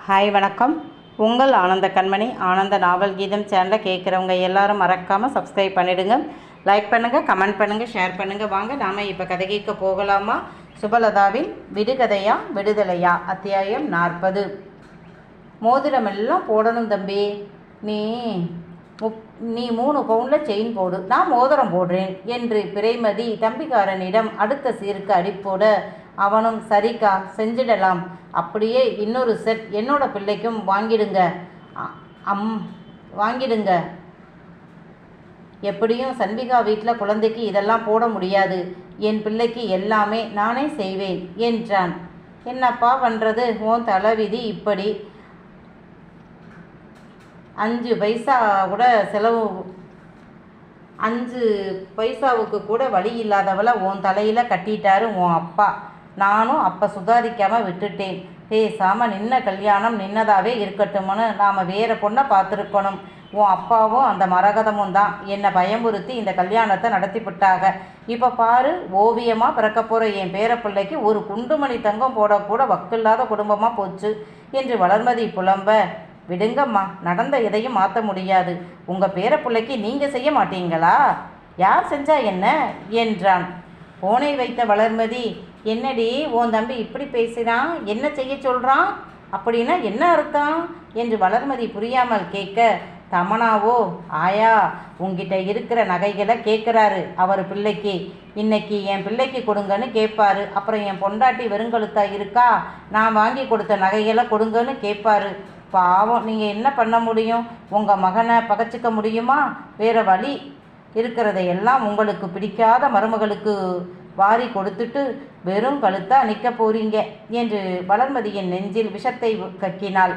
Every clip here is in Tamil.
ஹாய் வணக்கம். உங்கள் ஆனந்த கண்மணி ஆனந்த நாவல் கீதம் சேனலை கேட்குறவங்க எல்லாரும் மறக்காமல் சப்ஸ்கிரைப் பண்ணிவிடுங்க. லைக் பண்ணுங்கள், கமெண்ட் பண்ணுங்கள், ஷேர் பண்ணுங்கள். வாங்க நாம் இப்போ கதை கேட்க போகலாமா? சுபலதாவின் விடுகதையா விடுதலையா அத்தியாயம் 40. மோதிரமெல்லாம் போடணும் தம்பி. நீ 3 பவுண்டில் செயின் போடு, நான் மோதிரம் போடுறேன் என்று பிறைமதி தம்பிக்காரனிடம் அடுத்த சீருக்கு அடிப்போட அவனும் சரிக்கா செஞ்சிடலாம், அப்படியே இன்னொரு செட் என்னோட பிள்ளைக்கும் வாங்கிடுங்க வாங்கிடுங்க. எப்படியும் சன்விகா வீட்டில் குழந்தைக்கு இதெல்லாம் போட முடியாது, என் பிள்ளைக்கு எல்லாமே நானே செய்வேன் என்றான். என்னப்பா பண்ணுறது, உன் தலைவிதி இப்படி. 5 பைசா கூட செலவு 5 பைசாவுக்கு கூட வழி இல்லாதவளை உன் தலையில் கட்டிட்டாரு உன் அப்பா. நானும் அப்போ சுதாரிக்காமல் விட்டுட்டேன். பேசாமல் நின்ன கல்யாணம் நின்னதாகவே இருக்கட்டும்னு நாம் வேறு பொண்ணை பார்த்துருக்கணும். உன் அப்பாவும் அந்த மரகதமும் தான் என்னை பயமுறுத்தி இந்த கல்யாணத்தை நடத்திவிட்டாங்க. இப்போ பாரு, ஓவியமாக பிறக்க போகிற என் பேரப்பிள்ளைக்கு ஒரு குண்டுமணி தங்கம் போடக்கூட வக்கில்லாத குடும்பமாக போச்சு என்று வளர்மதி புலம்ப, விடுங்கம்மா, நடந்த எதையும் மாற்ற முடியாது. உங்கள் பேரப்பிள்ளைக்கு நீங்கள் செய்ய மாட்டீங்களா? யார் செஞ்சா என்ன என்றான். போனை வைத்த வளர்மதி, என்னடி உன் தம்பி இப்படி பேசுகிறான், என்ன செய்ய சொல்கிறான், அப்படின்னா என்ன அர்த்தம் என்று வளர்மதி புரியாமல் கேட்க, தமனாவோ ஆயா உங்ககிட்ட இருக்கிற நகைகளை கேட்குறாரு அவர் பிள்ளைக்கு. இன்னைக்கு என் பிள்ளைக்கு கொடுங்கன்னு கேட்பாரு. அப்புறம் என் பொண்டாட்டி வெறுங்கழுத்தா இருக்கா, நான் வாங்கி கொடுத்த நகைகளை கொடுங்கன்னு கேட்பாரு. பாவம், நீங்கள் என்ன பண்ண முடியும்? உங்கள் மகனை பகச்சிக்க முடியுமா? வேறு வழி இருக்கிறதையெல்லாம் உங்களுக்கு பிடிக்காத மருமகளுக்கு வாரி கொடுத்துட்டு வெறும் கழுத்தா நிற்க போறீங்க என்று வளர்மதியின் நெஞ்சில் விஷத்தை கக்கினாள்.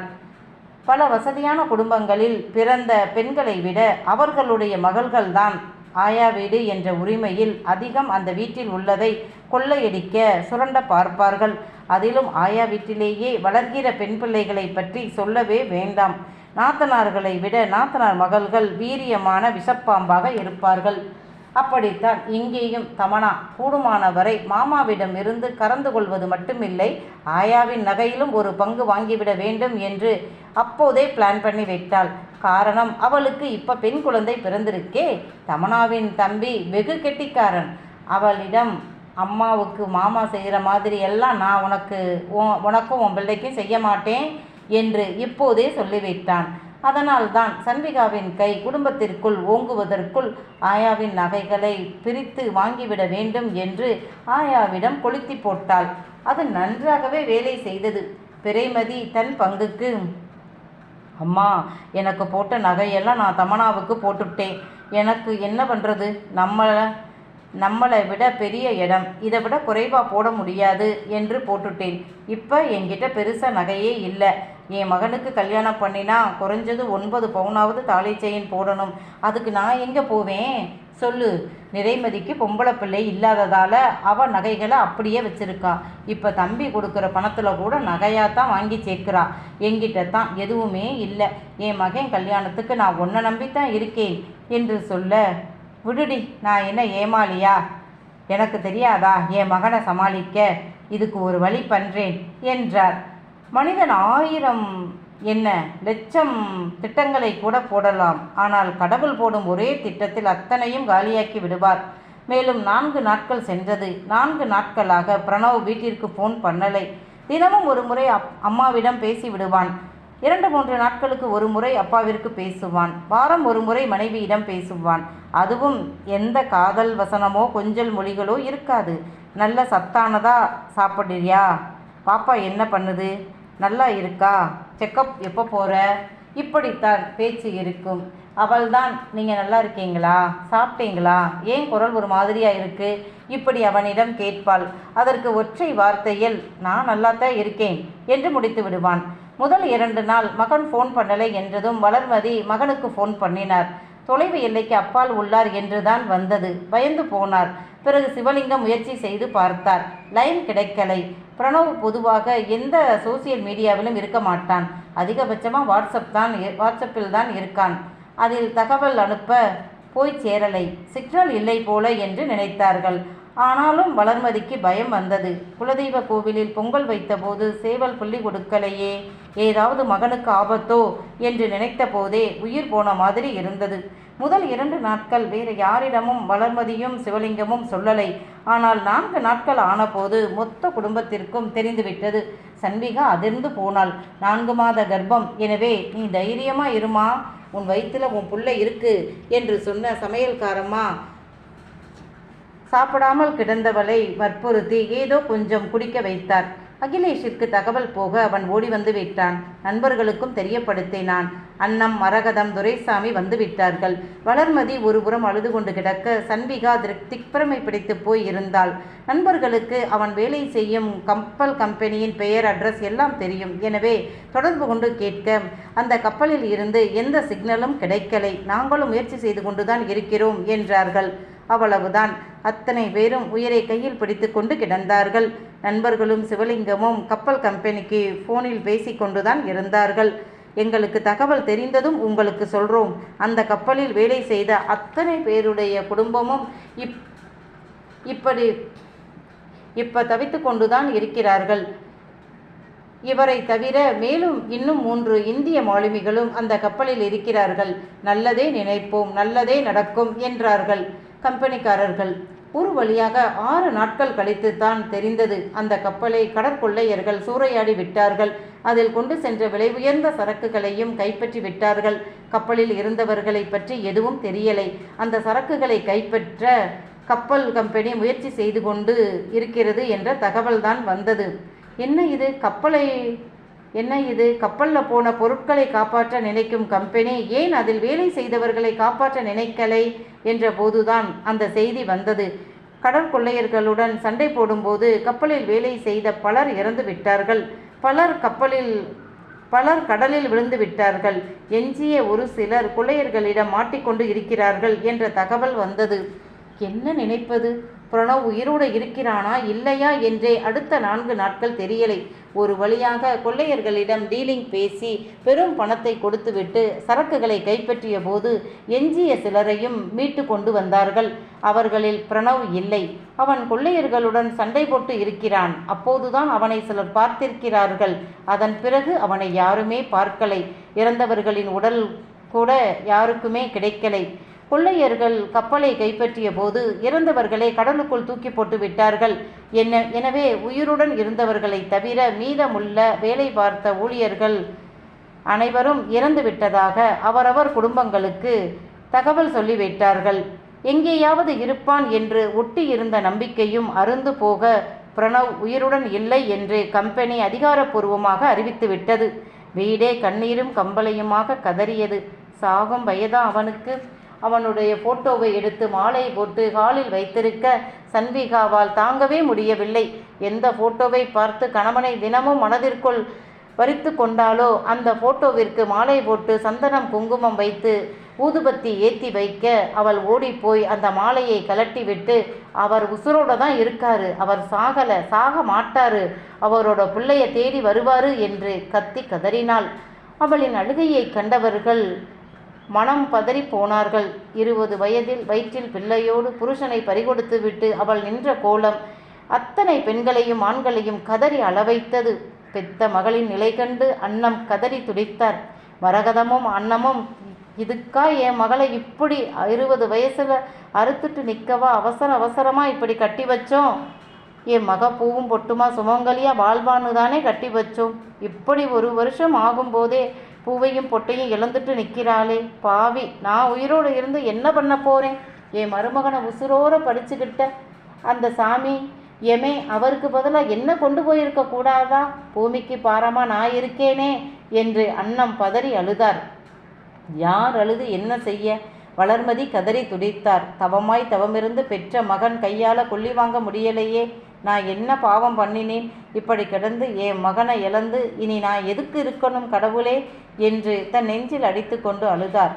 பல வசதியான குடும்பங்களில் பிறந்த பெண்களை விட அவர்களுடைய மகள்கள்தான் ஆயா வீடு என்ற உரிமையில் அதிகம் அந்த வீட்டில் உள்ளதை கொள்ளையடிக்க சுரண்ட பார்ப்பார்கள். அதிலும் ஆயா வீட்டிலேயே வளர்கிற பெண் பிள்ளைகளை பற்றி சொல்லவே வேண்டாம். நாத்தனார்களை விட நாத்தனார் மகள்கள் வீரியமான விஷப்பாம்பாக இருப்பார்கள். அப்படித்தான் இங்கேயும் தமனா கூடுமானவரை மாமாவிடம் இருந்து கறந்து கொள்வது மட்டுமில்லை, ஆயாவின் நகையிலும் ஒரு பங்கு வாங்கிவிட வேண்டும் என்று அப்போதே பிளான் பண்ணி வைத்தாள். காரணம், அவளுக்கு இப்போ பெண் குழந்தை பிறந்திருக்கே. தமனாவின் தம்பி வெகு கெட்டிக்காரன். அவளிடம் அம்மாவுக்கு மாமா செய்கிற மாதிரி எல்லாம் நான் உனக்கும் உன் பிள்ளைக்கும் செய்ய மாட்டேன் என்று இப்போதே சொல்லிவிட்டான். அதனால்தான் சன்விகாவின் கை குடும்பத்திற்குள் ஓங்குவதற்குள் ஆயாவின் நகைகளை பிரித்து வாங்கிவிட வேண்டும் என்று ஆயாவிடம் கொளுத்தி போட்டாள். அது நன்றாகவே வேலை செய்தது. பிறைமதி தன் பங்குக்கு, அம்மா, எனக்கு போட்ட நகையெல்லாம் நான் தமனாவுக்கு போட்டுவிட்டேன், எனக்கு என்ன பண்ணுறது, நம்மளை விட பெரிய இடம், இதை விட குறைவாக போட முடியாது என்று போட்டுட்டேன். இப்போ என்கிட்ட பெருசாக நகையே இல்லை. என் மகனுக்கு கல்யாணம் பண்ணினா குறைஞ்சது 9 பவுனாவது தாலி செயின் போடணும். அதுக்கு நான் எங்கே போவேன் சொல்லு? நிறைமதிக்கு பொம்பளை பிள்ளை இல்லாததால் அவள் நகைகளை அப்படியே வச்சுருக்கா. இப்போ தம்பி கொடுக்குற பணத்தில் கூட நகையாக தான் வாங்கி சேர்க்குறா. என்கிட்ட தான் எதுவுமே இல்லை. என் மகன் கல்யாணத்துக்கு நான் உன்னை நம்பித்தான் இருக்கேன் என்று சொல்ல, விடுடி, நான் என்ன ஏமாளியா? எனக்கு தெரியாதா என் மகனை சமாளிக்க? இதுக்கு ஒரு வழி பண்ணுறேன் என்றார். மனிதன் 1000 என்ன லட்சம் திட்டங்களை கூட போடலாம். ஆனால் கடவுள் போடும் ஒரே திட்டத்தில் அத்தனையும் காலியாக்கி விடுவார். மேலும் 4 நாட்கள் சென்றது. 4 நாட்களாக பிரணவ் வீட்டிற்கு ஃபோன் பண்ணலை. தினமும் ஒரு முறை அம்மாவிடம் பேசி விடுவான். 2-3 நாட்களுக்கு ஒரு முறை அப்பாவிற்கு பேசுவான். வாரம் ஒரு முறை மனைவியிடம் பேசுவான். அதுவும் எந்த காதல் வசனமோ கொஞ்சல் மொழிகளோ இருக்காது. நல்ல சத்தானதா சாப்பிட்றியா? பாப்பா என்ன பண்ணுது? நல்லா இருக்கா? செக்கப் எப்போ போகிற? இப்படித்தான் பேச்சு இருக்கும். அவள்தான், நீங்கள் நல்லா இருக்கீங்களா, சாப்பிட்டீங்களா, ஏன் குரல் ஒரு மாதிரியாக இருக்குது, இப்படி அவனிடம் கேட்பாள். அதற்கு ஒற்றை வார்த்தையில் நான் நல்லாத்தான் இருக்கேன் என்று முடித்து விடுவான். முதல் 2 நாள் மகன் ஃபோன் பண்ணலை என்றதும் வளர்மதி மகனுக்கு ஃபோன் பண்ணினார். தொலைவு எல்லைக்கு அப்பால் உள்ளார் என்றுதான் வந்தது. பயந்து போனார். பிறகு சிவலிங்கம் முயற்சி செய்து பார்த்தார். லைன் கிடைக்கலை. பிரணவ் பொதுவாக எந்த சோசியல் மீடியாவிலும் இருக்க மாட்டான். அதிகபட்சமாக வாட்ஸ்அப்பில் தான் இருக்கான். அதில் தகவல் அனுப்ப போய் சேரலை. சிக்னல் இல்லை போல என்று நினைத்தார்கள். ஆனாலும் வளர்மதிக்கு பயம் வந்தது. குலதெய்வ கோவிலில் பொங்கல் வைத்தபோது சேவல் புள்ளி கொடுக்கலையே, ஏதாவது மகனுக்கு ஆபத்தோ என்று நினைத்த போதே உயிர் போன மாதிரி இருந்தது. முதல் 2 நாட்கள் வேறு யாரிடமும் வளர்மதியும் சிவலிங்கமும் சொல்லலை. ஆனால் 4 நாட்கள் ஆனபோது மொத்த குடும்பத்திற்கும் தெரிந்துவிட்டது. சண்விகா அதிர்ந்து போனாள். 4 மாத கர்ப்பம். எனவே நீ தைரியமா இருமா, உன் வயிற்றுல உன் புள்ள இருக்கு என்று சொன்ன சமையல்காரம்மா சாப்பிடாமல் கிடந்தவளை வற்புறுத்தி ஏதோ கொஞ்சம் குடிக்க வைத்தார். அகிலேஷிற்கு தகவல் போக அவன் ஓடி வந்து விட்டான். நண்பர்களுக்கும் தெரியப்படுத்தினான். அன்னம், மரகதம், துரைசாமி வந்து விட்டார்கள். வளர்மதி ஒருபுறம் அழுது கொண்டு கிடக்க சண்விகா திக்பிரமை பிடித்து போய் இருந்தாள். நண்பர்களுக்கு அவன் வேலை செய்யும் கப்பல் கம்பெனியின் பெயர், அட்ரஸ் எல்லாம் தெரியும். எனவே தொடர்பு கொண்டு கேட்க அந்த கப்பலில் இருந்து எந்த சிக்னலும் கிடைக்கலை. நாங்களும் முயற்சி செய்து கொண்டுதான் இருக்கிறோம் என்றார்கள். அவ்வளவுதான். அத்தனை பேரும் உயிரை கையில் பிடித்து கொண்டு கிடந்தார்கள். நண்பர்களும் சிவலிங்கமும் கப்பல் கம்பெனிக்கு போனில் பேசி கொண்டுதான் இருந்தார்கள். எங்களுக்கு தகவல் தெரிந்ததும் உங்களுக்கு சொல்றோம். அந்த கப்பலில் வேலை செய்த அத்தனை பேருடைய குடும்பமும் இப்ப தவித்து கொண்டுதான் இருக்கிறார்கள். இவரை தவிர மேலும் இன்னும் 3 இந்திய மாலுமிகளும் அந்த கப்பலில் இருக்கிறார்கள். நல்லதே நினைப்போம், நல்லதே நடக்கும் என்றார்கள் கம்பெனிக்காரர்கள். ஒரு வழியாக 6 நாட்கள் கழித்து தான் தெரிந்தது. அந்த கப்பலை கடற்கொள்ளையர்கள் சூறையாடி விட்டார்கள். அதில் கொண்டு சென்ற விலை உயர்ந்த சரக்குகளையும் கைப்பற்றி விட்டார்கள். கப்பலில் இருந்தவர்களை பற்றி எதுவும் தெரியலை. அந்த சரக்குகளை கைப்பற்ற கப்பல் கம்பெனி முயற்சி செய்து கொண்டு இருக்கிறது என்ற தகவல்தான் வந்தது. என்ன இது கப்பலில் போன பொருட்களை காப்பாற்ற நினைக்கும் கம்பெனி ஏன் அதில் வேலை செய்தவர்களை காப்பாற்ற நினைக்கலை என்ற போதுதான் அந்த செய்தி வந்தது. கடற்கொள்ளையர்களுடன் சண்டை போடும்போது கப்பலில் வேலை செய்த பலர் இறந்து விட்டார்கள். பலர் கடலில் விழுந்து விட்டார்கள். எஞ்சிய ஒரு சிலர் கொள்ளையர்களிடம் மாட்டிக்கொண்டு இருக்கிறார்கள் என்ற தகவல் வந்தது. என்ன நினைப்பது? பிரணவ் உயிரோடு இருக்கிறானா இல்லையா என்றே அடுத்த 4 நாட்கள் தெரியலை. ஒரு வழியாக கொள்ளையர்களிடம் டீலிங் பேசி பெரும் பணத்தை கொடுத்துவிட்டு சரக்குகளை கைப்பற்றிய போது எஞ்சிய சிலரையும் மீட்டு கொண்டு வந்தார்கள். அவர்களில் பிரணவ் இல்லை. அவன் கொள்ளையர்களுடன் சண்டை போட்டு இருக்கிறான். அப்போதுதான் அவனை சிலர் பார்த்திருக்கிறார்கள். அதன் பிறகு அவனை யாருமே பார்க்கலை. இறந்தவர்களின் உடல் கூட யாருக்குமே கிடைக்கலை. கொள்ளையர்கள் கப்பலை கைப்பற்றிய போது இறந்தவர்களை கடலுக்குள் தூக்கி போட்டு விட்டார்கள். எனவே உயிருடன் இருந்தவர்களை தவிர மீதமுள்ள வேலை பார்த்த ஊழியர்கள் அனைவரும் இறந்து விட்டதாக அவரவர் குடும்பங்களுக்கு தகவல் சொல்லிவிட்டார்கள். எங்கேயாவது இருப்பான் என்று ஒட்டி இருந்த நம்பிக்கையும் அருந்து போக பிரணவ் உயிருடன் இல்லை என்று கம்பெனி அதிகாரப்பூர்வமாக அறிவித்துவிட்டது. வீடே கண்ணீரும் கம்பளையுமாக கதறியது. சாகும் வயதா அவனுக்கு? அவனுடைய போட்டோவை எடுத்து மாலை போட்டு ஹாலில் வைத்திருக்க சண்விகாவால் தாங்கவே முடியவில்லை. எந்த போட்டோவை பார்த்து கணவனை தினமும் மனதிற்குள் வரித்து கொண்டாலோ அந்த போட்டோவிற்கு மாலை போட்டு சந்தனம் குங்குமம் வைத்து ஊதுபத்தி ஏற்றி வைக்க அவள் ஓடிப்போய் அந்த மாலையை கலட்டி விட்டு, அவர் உசுரோட தான் இருக்காரு, அவர் சாக மாட்டாரு, அவரோட பிள்ளைய தேடி வருவாரு என்று கத்தி கதறினாள். அவளின் அழுகையை கண்டவர்கள் மனம் பதறி போனார்கள். 20 வயதில் வயிற்றில் பிள்ளையோடு புருஷனை பறிகொடுத்து விட்டு அவள் நின்ற கோலம் அத்தனை பெண்களையும் ஆண்களையும் கதறி அளவைத்தது. பெத்த மகளின் நிலை கண்டு அன்னம் கதறி துடித்தார். மரகதமும் அன்னமும், இதுக்கா என் மகளை இப்படி 20 வயசுல அறுத்துட்டு நிற்கவா அவசரமா இப்படி கட்டி வச்சோம்? என் மக பூவும் பொட்டுமா சுமங்கலியா வாழ்வான்னு தானே கட்டி வச்சோம். இப்படி 1 வருஷம் ஆகும்போதே பூவையும் பொட்டையும் இழந்துட்டு நிற்கிறாளே பாவி, நான் உயிரோடு இருந்து என்ன பண்ண போகிறேன்? என் மருமகனை உசுரோர படிச்சுக்கிட்ட அந்த சாமி எமே அவருக்கு பதிலாக என்ன கொண்டு போயிருக்க கூடாதா? பூமிக்கு பாரமா நான் இருக்கேனே என்று அன்னம் பதறி அழுதார். யார் அழுது என்ன செய்ய? வளர்மதி கதறி துடித்தார். தவமிருந்து பெற்ற மகன் கையால் கொல்லி வாங்க முடியலையே. நான் என்ன பாவம் பண்ணினேன்? இப்படி கிடந்து என் மகனை இழந்து இனி நான் எதுக்கு இருக்கணும் கடவுளே என்று தன் நெஞ்சில் அடித்து கொண்டு அழுதார்.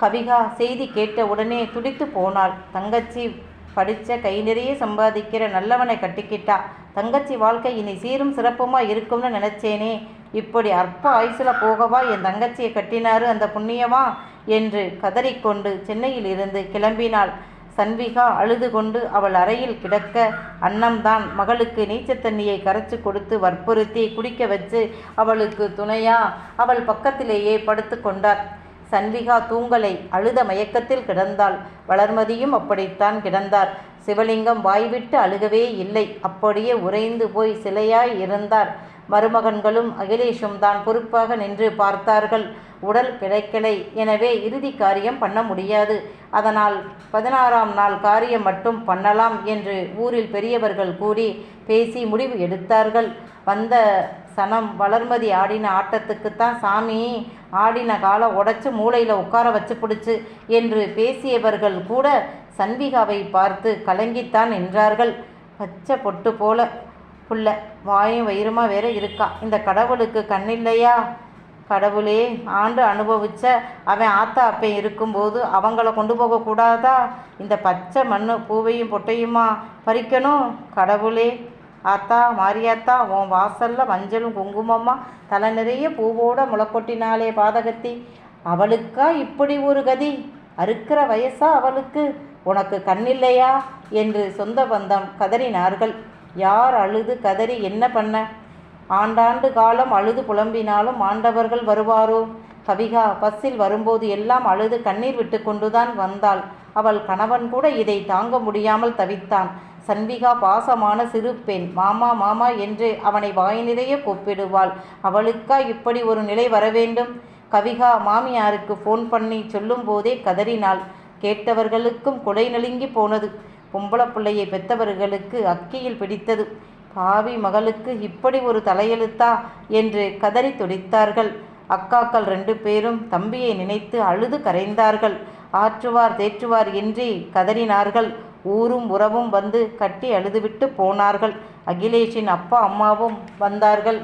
கவிகா செய்தி கேட்ட உடனே துடித்து போனாள். தங்கச்சி படித்த கை நிறைய சம்பாதிக்கிற நல்லவனை கட்டிக்கிட்டா. தங்கச்சி வாழ்க்கை இனி சீரும் சிறப்புமா இருக்கும்னு நினச்சேனே. இப்படி அற்ப ஆயுசில் போகவா என் தங்கச்சியை கட்டினாரு அந்த புண்ணியமா என்று கதறிக்கொண்டு சென்னையில் இருந்து கிளம்பினாள். சன்விகா அழுது கொண்டு அவள் அறையில் கிடக்க, அண்ணம்தான் மகளுக்கு நீச்சல் தண்ணியை கரைச்சு கொடுத்து வற்புறுத்தி குடிக்க வச்சு அவளுக்கு துணையா அவள் பக்கத்திலேயே படுத்து கொண்டார். சன்விகா தூங்கலை, அழுத மயக்கத்தில் கிடந்தாள். வளர்மதியும் அப்படித்தான் கிடந்தார். சிவலிங்கம் வாய்விட்டு அழுகவே இல்லை, அப்படியே உறைந்து போய் சிலையாய் இருந்தார். மருமகன்களும் அகிலேஷும் தான் பொறுப்பாக நின்று பார்த்தார்கள். உடல் கிடைக்கலை, எனவே இறுதி காரியம் பண்ண முடியாது. அதனால் 16ஆம் நாள் காரியம் மட்டும் பண்ணலாம் என்று ஊரில் பெரியவர்கள் கூடி பேசி முடிவு எடுத்தார்கள். வந்த சனம் வளர்மதி ஆடின ஆட்டத்துக்குத்தான் சாமி ஆடின காலை உடைச்சு மூளையில் உட்கார வச்சு பிடிச்சு என்று பேசியவர்கள் கூட சன்விகாவை பார்த்து கலங்கித்தான் நின்றார்கள். பச்சை பொட்டு போல புள்ள, வாயும் வயிறுமா வேற இருக்கா. இந்த கடவுளுக்கு கண்ணில்லையா? கடவுளே, ஆண்டு அனுபவிச்ச அவன் ஆத்தா அப்பன் இருக்கும்போது அவங்கள கொண்டு போகக்கூடாதா? இந்த பச்சை மண்ணு பூவையும் பொட்டையுமா பறிக்கணும்? கடவுளே, ஆத்தா மாரியாத்தா, உன் வாசல்ல மஞ்சளும் குங்குமம்மா தலை நிறைய பூவோட முளைக்கொட்டினாலே பாதகத்தி, அவளுக்கா இப்படி ஒரு கதி? அறுக்கிற வயசா அவளுக்கு? உனக்கு கண்ணில்லையா என்று சொந்த பந்தம் கதறினார்கள். யார் அழுது கதறி என்ன பண்ண? ஆண்டாண்டு காலம் அழுது புலம்பினாலும் ஆண்டவர்கள் வருவாரோ? கவிகா பஸ்ஸில் வரும்போது எல்லாம் அழுது கண்ணீர் விட்டு கொண்டுதான் வந்தாள். அவள் கணவன் கூட இதை தாங்க முடியாமல் தவித்தான். சன்விகா பாசமான சிறு பெண். மாமா மாமா என்று அவனை வாய் நிறைய கூப்பிடுவாள். அவளுக்கா இப்படி ஒரு நிலை வர வேண்டும்? கவிகா மாமியாருக்கு ஃபோன் பண்ணி சொல்லும் போதே கதறினாள். கேட்டவர்களுக்கும் குடை நலுங்கி போனது. பொம்பளை பிள்ளையை பெற்றவர்களுக்கு அக்கியில் பிடித்தது. பாவி மகளுக்கு இப்படி ஒரு தலையெழுத்தா என்று கதறி துடித்தார்கள். அக்காக்கள் 2 பேரும் தம்பியை நினைத்து அழுது கரைந்தார்கள். ஆற்றுவார் தேற்றுவார் இன்றி கதறினார்கள். ஊரும் உறவும் வந்து கட்டி அழுதுவிட்டு போனார்கள். அகிலேஷின் அப்பா அம்மாவும் வந்தார்கள்.